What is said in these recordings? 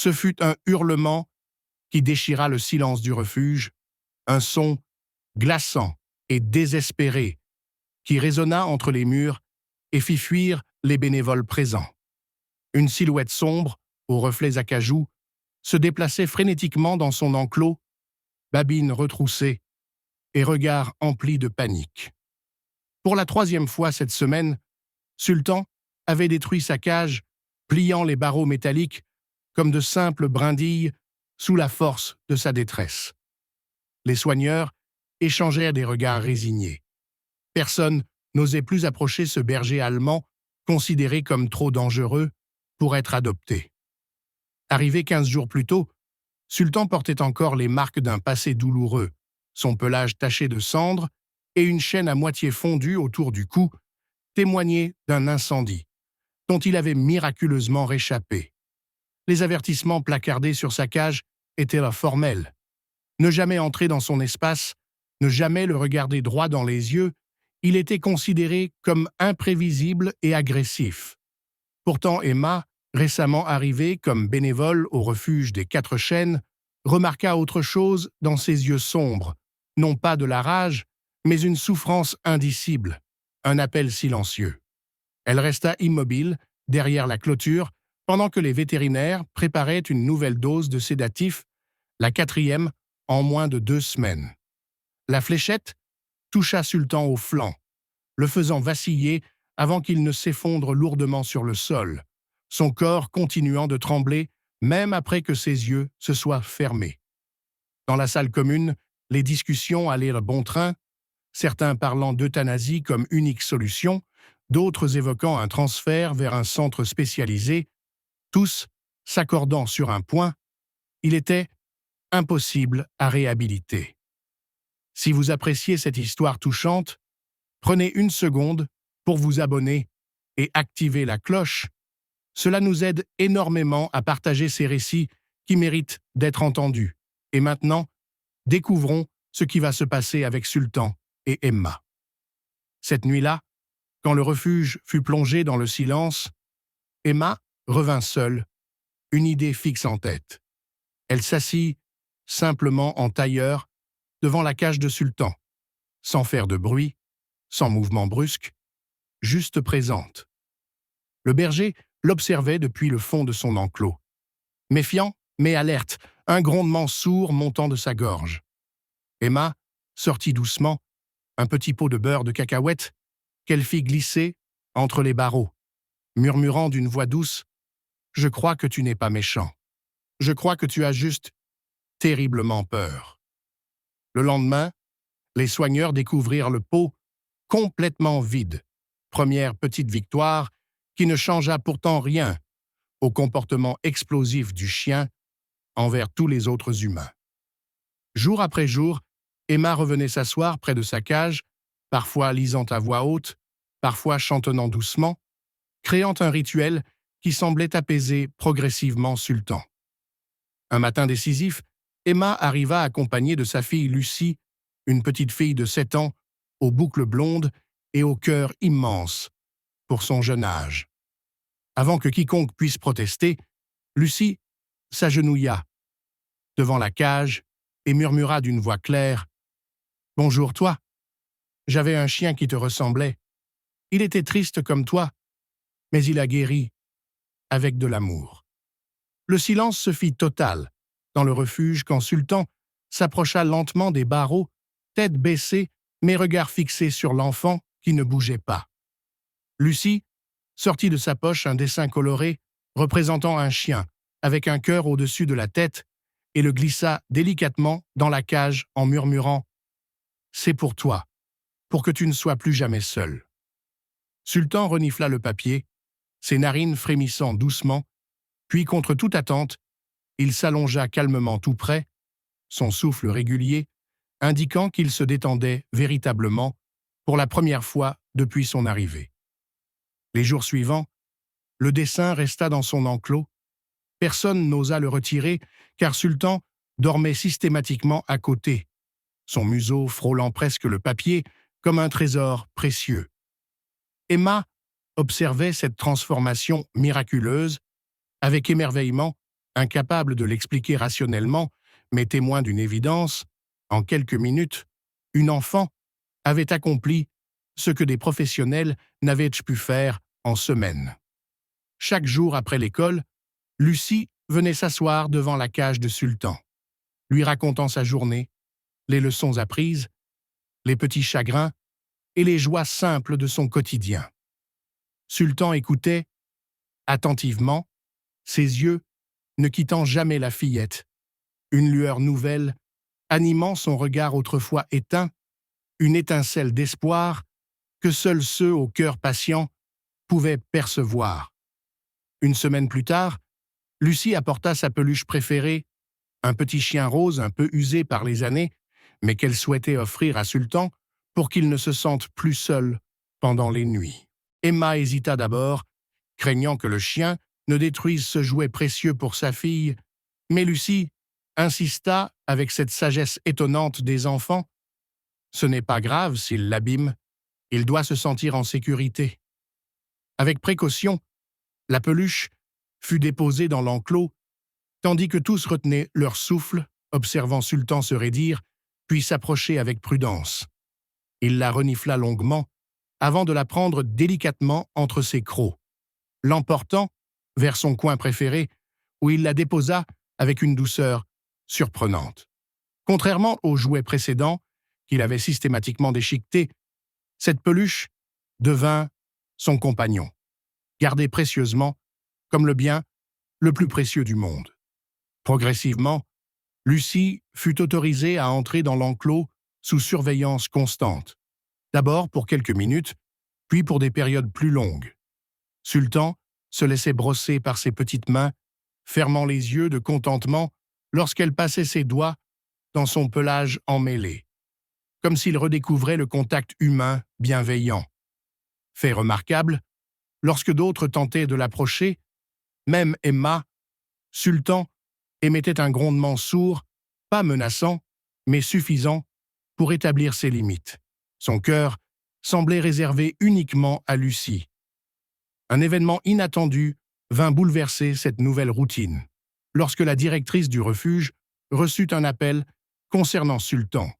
Ce fut un hurlement qui déchira le silence du refuge, un son glaçant et désespéré qui résonna entre les murs et fit fuir les bénévoles présents. Une silhouette sombre, aux reflets acajou, se déplaçait frénétiquement dans son enclos, babine retroussée et regard empli de panique. Pour la 3e fois cette semaine, Sultan avait détruit sa cage, pliant les barreaux métalliques comme de simples brindilles sous la force de sa détresse. Les soigneurs échangèrent des regards résignés. Personne n'osait plus approcher ce berger allemand, considéré comme trop dangereux pour être adopté. Arrivé 15 jours plus tôt, Sultan portait encore les marques d'un passé douloureux, son pelage taché de cendres et une chaîne à moitié fondue autour du cou témoignaient d'un incendie, dont il avait miraculeusement réchappé. Les avertissements placardés sur sa cage étaient formels. Ne jamais entrer dans son espace, ne jamais le regarder droit dans les yeux, il était considéré comme imprévisible et agressif. Pourtant, Emma, récemment arrivée comme bénévole au refuge des 4 Chênes, remarqua autre chose dans ses yeux sombres, non pas de la rage, mais une souffrance indicible, un appel silencieux. Elle resta immobile, derrière la clôture, pendant que les vétérinaires préparaient une nouvelle dose de sédatifs, la 4e en moins de 2 semaines. La fléchette toucha Sultan au flanc, le faisant vaciller avant qu'il ne s'effondre lourdement sur le sol, son corps continuant de trembler même après que ses yeux se soient fermés. Dans la salle commune, les discussions allèrent bon train, certains parlant d'euthanasie comme unique solution, d'autres évoquant un transfert vers un centre spécialisé, tous s'accordant sur un point, il était impossible à réhabiliter. Si vous appréciez cette histoire touchante, prenez une seconde pour vous abonner et activer la cloche. Cela nous aide énormément à partager ces récits qui méritent d'être entendus. Et maintenant, découvrons ce qui va se passer avec Sultan et Emma. Cette nuit-là, quand le refuge fut plongé dans le silence, Emma revint seule, une idée fixe en tête. Elle s'assit simplement en tailleur devant la cage de Sultan, sans faire de bruit, sans mouvement brusque, juste présente. Le berger l'observait depuis le fond de son enclos. Méfiant, mais alerte, un grondement sourd montant de sa gorge. Emma sortit doucement, un petit pot de beurre de cacahuète qu'elle fit glisser entre les barreaux, murmurant d'une voix douce « Je crois que tu n'es pas méchant. Je crois que tu as juste terriblement peur. » Le lendemain, les soigneurs découvrirent le pot complètement vide. Première petite victoire qui ne changea pourtant rien au comportement explosif du chien envers tous les autres humains. Jour après jour, Emma revenait s'asseoir près de sa cage, parfois lisant à voix haute, parfois chantonnant doucement, créant un rituel qui semblait apaiser progressivement Sultan. Un matin décisif, Emma arriva accompagnée de sa fille Lucie, une petite fille de 7 ans, aux boucles blondes et au cœur immense pour son jeune âge. Avant que quiconque puisse protester, Lucie s'agenouilla devant la cage et murmura d'une voix claire « Bonjour toi. J'avais un chien qui te ressemblait. Il était triste comme toi, mais il a guéri avec de l'amour. » Le silence se fit total dans le refuge quand Sultan s'approcha lentement des barreaux, tête baissée, mais regard fixé sur l'enfant qui ne bougeait pas. Lucie sortit de sa poche un dessin coloré représentant un chien avec un cœur au-dessus de la tête et le glissa délicatement dans la cage en murmurant « C'est pour toi, pour que tu ne sois plus jamais seul. » Sultan renifla le papier, ses narines frémissant doucement, puis contre toute attente, il s'allongea calmement tout près, son souffle régulier, indiquant qu'il se détendait véritablement pour la première fois depuis son arrivée. Les jours suivants, le dessin resta dans son enclos. Personne n'osa le retirer car Sultan dormait systématiquement à côté, son museau frôlant presque le papier comme un trésor précieux. Emma observait cette transformation miraculeuse avec émerveillement Incapable de l'expliquer rationnellement, mais témoin d'une évidence, en quelques minutes, une enfant avait accompli ce que des professionnels n'avaient pu faire en semaines. Chaque jour après l'école, Lucie venait s'asseoir devant la cage de Sultan, lui racontant sa journée, les leçons apprises, les petits chagrins et les joies simples de son quotidien. Sultan écoutait attentivement, ses yeux ne quittant jamais la fillette, une lueur nouvelle animant son regard autrefois éteint, une étincelle d'espoir que seuls ceux au cœur patient pouvaient percevoir. Une semaine plus tard, Lucie apporta sa peluche préférée, un petit chien rose un peu usé par les années, mais qu'elle souhaitait offrir à Sultan pour qu'il ne se sente plus seul pendant les nuits. Emma hésita d'abord, craignant que le chien ne détruise ce jouet précieux pour sa fille, mais Lucie insista avec cette sagesse étonnante des enfants. Ce n'est pas grave s'il l'abîme, il doit se sentir en sécurité. Avec précaution, la peluche fut déposée dans l'enclos, tandis que tous retenaient leur souffle, observant Sultan se raidir, puis s'approcher avec prudence. Il la renifla longuement, avant de la prendre délicatement entre ses crocs, l'emportant vers son coin préféré, où il la déposa avec une douceur surprenante. Contrairement aux jouets précédents, qu'il avait systématiquement déchiquetés, cette peluche devint son compagnon, gardé précieusement comme le bien le plus précieux du monde. Progressivement, Lucie fut autorisée à entrer dans l'enclos sous surveillance constante, d'abord pour quelques minutes, puis pour des périodes plus longues. Sultan se laissait brosser par ses petites mains, fermant les yeux de contentement lorsqu'elle passait ses doigts dans son pelage emmêlé, comme s'il redécouvrait le contact humain bienveillant. Fait remarquable, lorsque d'autres tentaient de l'approcher, même Emma, Sultan émettait un grondement sourd, pas menaçant, mais suffisant pour établir ses limites. Son cœur semblait réservé uniquement à Lucie. Un événement inattendu vint bouleverser cette nouvelle routine, lorsque la directrice du refuge reçut un appel concernant Sultan.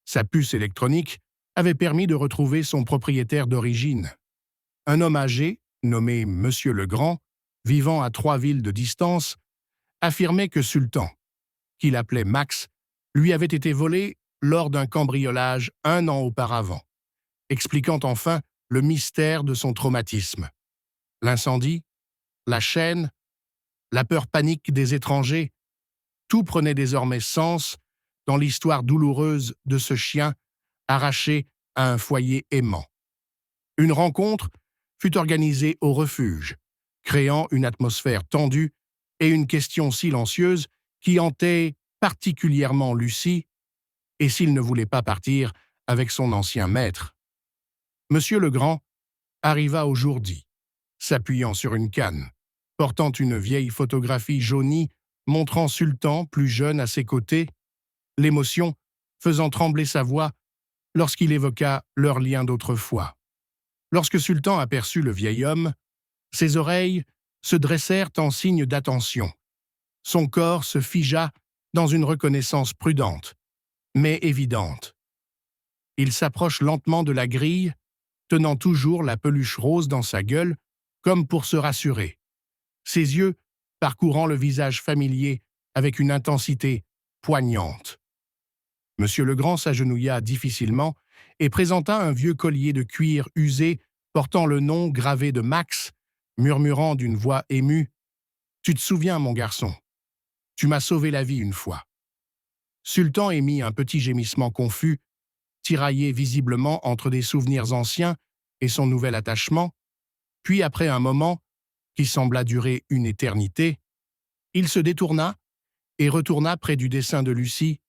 Sa puce électronique avait permis de retrouver son propriétaire d'origine. Un homme âgé, nommé Monsieur Legrand, vivant à 3 villes de distance, affirmait que Sultan, qu'il appelait Max, lui avait été volé lors d'un cambriolage 1 an auparavant, expliquant enfin le mystère de son traumatisme. L'incendie, la chaîne, la peur panique des étrangers, tout prenait désormais sens dans l'histoire douloureuse de ce chien arraché à un foyer aimant. Une rencontre fut organisée au refuge, créant une atmosphère tendue et une question silencieuse qui hantait particulièrement Lucie, et s'il ne voulait pas partir avec son ancien maître. Monsieur Legrand arriva au jour dit, s'appuyant sur une canne, portant une vieille photographie jaunie montrant Sultan plus jeune à ses côtés, l'émotion faisant trembler sa voix lorsqu'il évoqua leur lien d'autrefois. Lorsque Sultan aperçut le vieil homme, ses oreilles se dressèrent en signe d'attention. Son corps se figea dans une reconnaissance prudente, mais évidente. Il s'approche lentement de la grille, tenant toujours la peluche rose dans sa gueule, comme pour se rassurer. Ses yeux parcourant le visage familier avec une intensité poignante. Monsieur Legrand s'agenouilla difficilement et présenta un vieux collier de cuir usé portant le nom gravé de Max, murmurant d'une voix émue « Tu te souviens, mon garçon, tu m'as sauvé la vie une fois. » Sultan émit un petit gémissement confus, tiraillé visiblement entre des souvenirs anciens et son nouvel attachement, puis après un moment, qui sembla durer une éternité, il se détourna et retourna près du dessin de Lucie,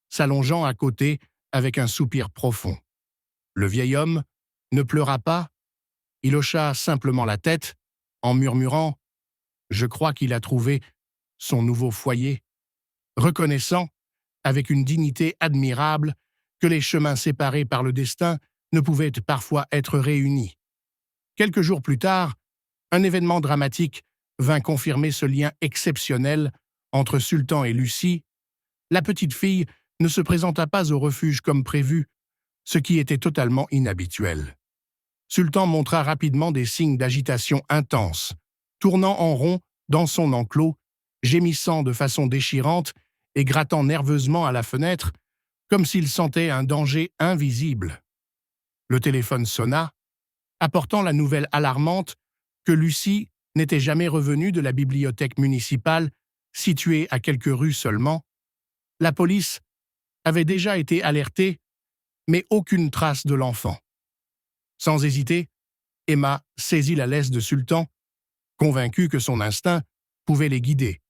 s'allongeant à côté avec un soupir profond. Le vieil homme ne pleura pas, il hocha simplement la tête en murmurant « Je crois qu'il a trouvé son nouveau foyer », reconnaissant, avec une dignité admirable, que les chemins séparés par le destin ne pouvaient parfois être réunis. Quelques jours plus tard, un événement dramatique vint confirmer ce lien exceptionnel entre Sultan et Lucie, la petite fille ne se présenta pas au refuge comme prévu, ce qui était totalement inhabituel. Sultan montra rapidement des signes d'agitation intense, tournant en rond dans son enclos, gémissant de façon déchirante et grattant nerveusement à la fenêtre, comme s'il sentait un danger invisible. Le téléphone sonna, apportant la nouvelle alarmante que Lucie n'était jamais revenue de la bibliothèque municipale, située à quelques rues seulement. La police avait déjà été alertée, mais aucune trace de l'enfant. Sans hésiter, Emma saisit la laisse de Sultan, convaincue que son instinct pouvait les guider.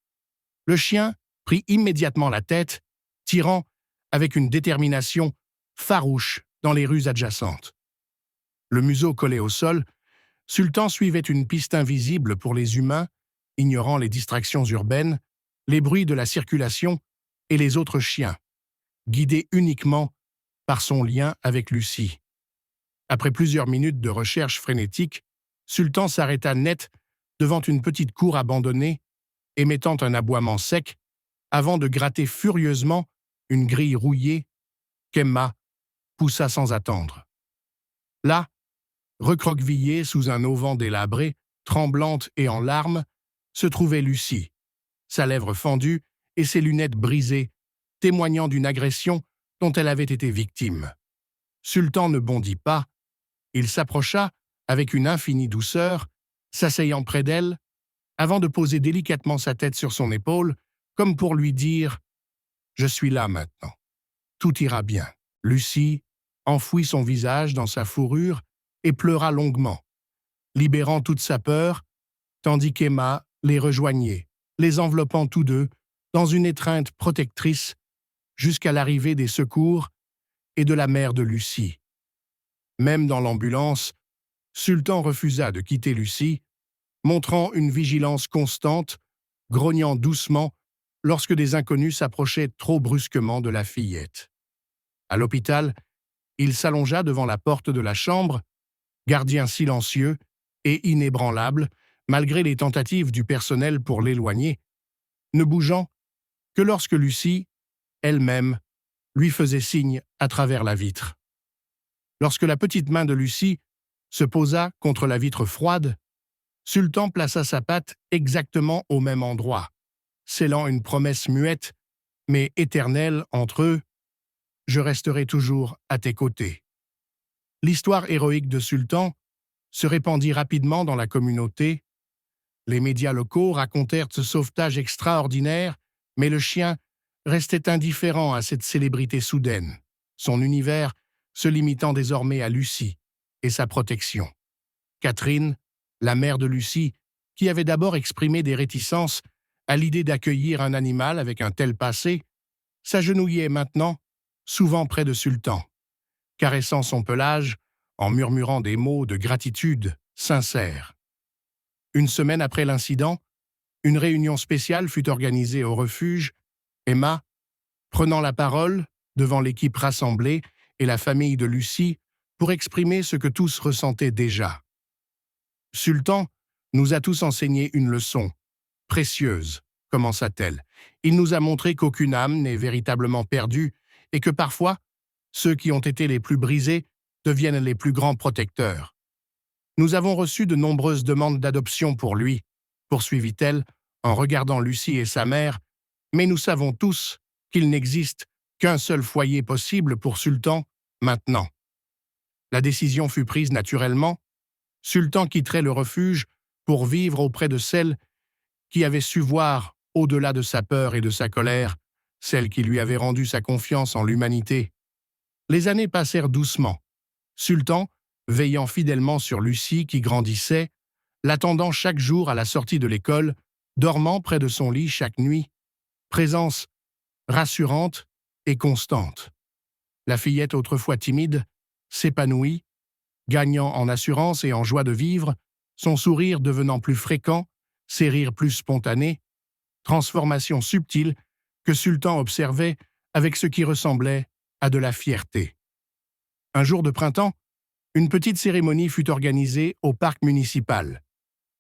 Le chien prit immédiatement la tête, tirant avec une détermination farouche dans les rues adjacentes. Le museau collé au sol, Sultan suivait une piste invisible pour les humains, ignorant les distractions urbaines, les bruits de la circulation et les autres chiens, guidé uniquement par son lien avec Lucie. Après plusieurs minutes de recherche frénétique, Sultan s'arrêta net devant une petite cour abandonnée, émettant un aboiement sec, avant de gratter furieusement une grille rouillée qu'Emma poussa sans attendre. Là, recroquevillée sous un auvent délabré, tremblante et en larmes, se trouvait Lucie, sa lèvre fendue et ses lunettes brisées, témoignant d'une agression dont elle avait été victime. Sultan ne bondit pas, il s'approcha avec une infinie douceur, s'asseyant près d'elle, avant de poser délicatement sa tête sur son épaule, comme pour lui dire « Je suis là maintenant. Tout ira bien. » Lucie enfouit son visage dans sa fourrure et pleura longuement, libérant toute sa peur, tandis qu'Emma les rejoignait, les enveloppant tous deux dans une étreinte protectrice jusqu'à l'arrivée des secours et de la mère de Lucie. Même dans l'ambulance, Sultan refusa de quitter Lucie, montrant une vigilance constante, grognant doucement lorsque des inconnus s'approchaient trop brusquement de la fillette. À l'hôpital, il s'allongea devant la porte de la chambre, gardien silencieux et inébranlable, malgré les tentatives du personnel pour l'éloigner, ne bougeant que lorsque Lucie, elle-même, lui faisait signe à travers la vitre. Lorsque la petite main de Lucie se posa contre la vitre froide, Sultan plaça sa patte exactement au même endroit, scellant une promesse muette, mais éternelle entre eux: « Je resterai toujours à tes côtés. » L'histoire héroïque de Sultan se répandit rapidement dans la communauté. Les médias locaux racontèrent ce sauvetage extraordinaire, mais le chien restait indifférent à cette célébrité soudaine, son univers se limitant désormais à Lucie et sa protection. Catherine, la mère de Lucie, qui avait d'abord exprimé des réticences à l'idée d'accueillir un animal avec un tel passé, s'agenouillait maintenant, souvent près de Sultan, caressant son pelage en murmurant des mots de gratitude sincère. Une semaine après l'incident, une réunion spéciale fut organisée au refuge. Emma, prenant la parole devant l'équipe rassemblée et la famille de Lucie pour exprimer ce que tous ressentaient déjà. « Sultan nous a tous enseigné une leçon, précieuse, commença-t-elle. Il nous a montré qu'aucune âme n'est véritablement perdue et que parfois, ceux qui ont été les plus brisés deviennent les plus grands protecteurs. Nous avons reçu de nombreuses demandes d'adoption pour lui, poursuivit-elle en regardant Lucie et sa mère, mais nous savons tous qu'il n'existe qu'un seul foyer possible pour Sultan maintenant. La décision fut prise naturellement. Sultan quitterait le refuge pour vivre auprès de celle qui avait su voir, au-delà de sa peur et de sa colère, celle qui lui avait rendu sa confiance en l'humanité. Les années passèrent doucement. Sultan, veillant fidèlement sur Lucie qui grandissait, l'attendant chaque jour à la sortie de l'école, dormant près de son lit chaque nuit, présence rassurante et constante. La fillette autrefois timide s'épanouit, gagnant en assurance et en joie de vivre, son sourire devenant plus fréquent, ses rires plus spontanés, transformation subtile que Sultan observait avec ce qui ressemblait à de la fierté. Un jour de printemps, une petite cérémonie fut organisée au parc municipal.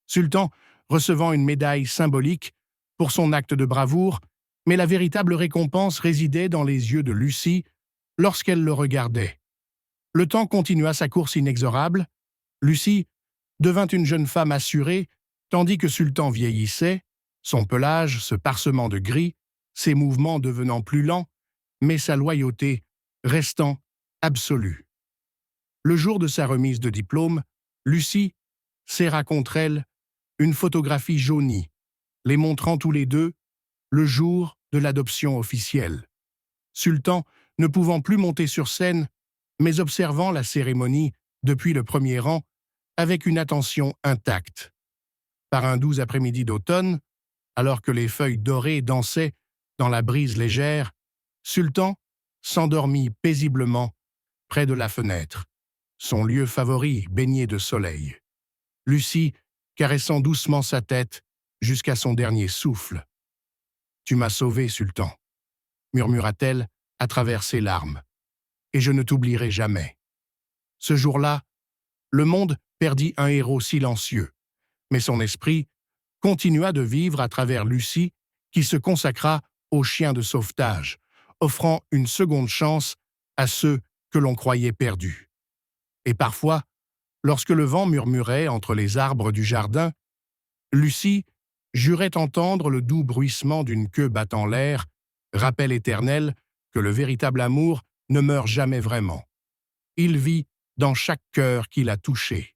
Sultan, recevant une médaille symbolique, pour son acte de bravoure, mais la véritable récompense résidait dans les yeux de Lucie lorsqu'elle le regardait. Le temps continua sa course inexorable. Lucie devint une jeune femme assurée, tandis que Sultan vieillissait, son pelage se parsemant de gris, ses mouvements devenant plus lents, mais sa loyauté restant absolue. Le jour de sa remise de diplôme, Lucie serra contre elle une photographie jaunie, les montrant tous les deux le jour de l'adoption officielle. Sultan, ne pouvant plus monter sur scène, mais observant la cérémonie depuis le premier rang avec une attention intacte. Par un doux après-midi d'automne, alors que les feuilles dorées dansaient dans la brise légère, Sultan s'endormit paisiblement près de la fenêtre, son lieu favori baigné de soleil. Lucie caressant doucement sa tête jusqu'à son dernier souffle. « Tu m'as sauvé, Sultan », murmura-t-elle à travers ses larmes, « et je ne t'oublierai jamais. » Ce jour-là, le monde perdit un héros silencieux, mais son esprit continua de vivre à travers Lucie, qui se consacra aux chiens de sauvetage, offrant une seconde chance à ceux que l'on croyait perdus. Et parfois, lorsque le vent murmurait entre les arbres du jardin, Lucie jurait entendre le doux bruissement d'une queue battant l'air, rappel éternel que le véritable amour ne meurt jamais vraiment. Il vit dans chaque cœur qui l'a touché.